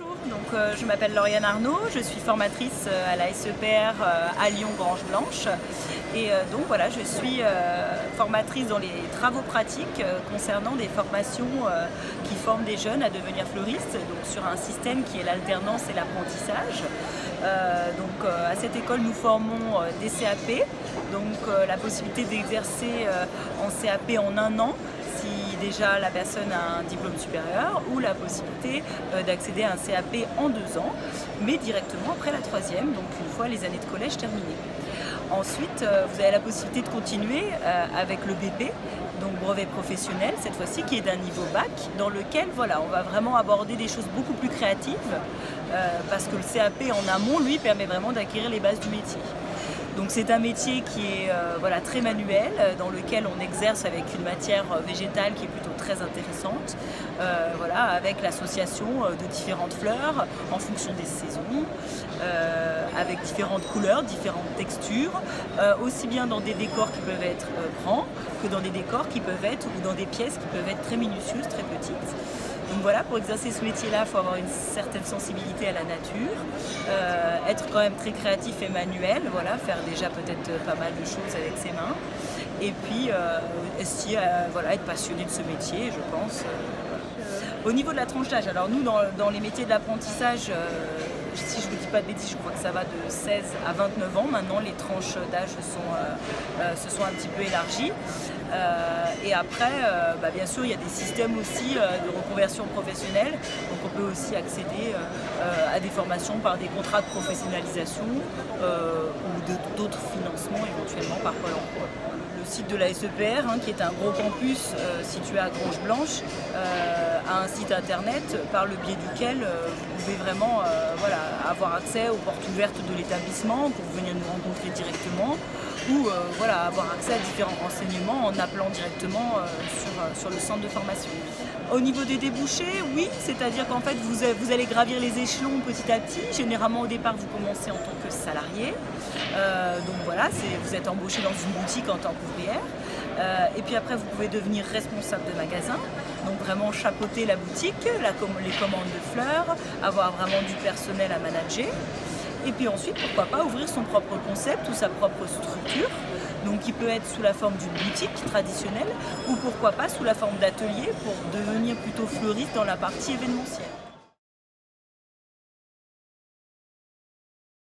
Bonjour, je m'appelle Lauriane Arnaud, je suis formatrice à la SEPR à Lyon Grange Blanche et voilà, je suis formatrice dans les travaux pratiques concernant des formations qui forment des jeunes à devenir fleuristes, donc sur un système qui est l'alternance et l'apprentissage. À cette école nous formons des CAP, la possibilité d'exercer en CAP en 1 an si déjà la personne a un diplôme supérieur, ou la possibilité d'accéder à un CAP en 2 ans, mais directement après la 3e, donc une fois les années de collège terminées. Ensuite, vous avez la possibilité de continuer avec le BP, donc brevet professionnel cette fois-ci, qui est d'un niveau bac, dans lequel voilà, on va vraiment aborder des choses beaucoup plus créatives, parce que le CAP en amont, lui, permet vraiment d'acquérir les bases du métier. Donc c'est un métier qui est très manuel, dans lequel on exerce avec une matière végétale qui est plutôt très intéressante, avec l'association de différentes fleurs en fonction des saisons, avec différentes couleurs, différentes textures, aussi bien dans des décors qui peuvent être grands que dans des décors qui peuvent être, ou dans des pièces qui peuvent être très minutieuses, très petites. Donc voilà, pour exercer ce métier-là, il faut avoir une certaine sensibilité à la nature, être quand même très créatif et manuel, voilà, faire déjà peut-être pas mal de choses avec ses mains, et puis être passionné de ce métier, je pense. Au niveau de la tranche d'âge, alors nous, dans les métiers de l'apprentissage, si je ne vous dis pas de bêtises, je crois que ça va de 16 à 29 ans. Maintenant, les tranches d'âge se sont un petit peu élargies. Et après, bien sûr, il y a des systèmes aussi de reconversion professionnelle. Donc on peut aussi accéder à des formations par des contrats de professionnalisation ou d'autres financements éventuellement par Pôle emploi. Le site de la SEPR, qui est un gros campus situé à Grange Blanche, a un site internet par le biais duquel vous pouvez vraiment avoir accès aux portes ouvertes de l'établissement pour venir nous rencontrer directement, ou avoir accès à différents renseignements en appelant directement sur le centre de formation. Au niveau des débouchés, oui, c'est-à-dire qu'en fait vous allez gravir les échelons petit à petit. Généralement au départ vous commencez en tant que salarié, vous êtes embauché dans une boutique en tant qu'ouvrière, et puis après vous pouvez devenir responsable de magasin, donc vraiment chapeauter la boutique, les commandes de fleurs, avoir vraiment du personnel à manager. Et puis ensuite, pourquoi pas ouvrir son propre concept ou sa propre structure, donc qui peut être sous la forme d'une boutique traditionnelle, ou pourquoi pas sous la forme d'atelier pour devenir plutôt fleuriste dans la partie événementielle.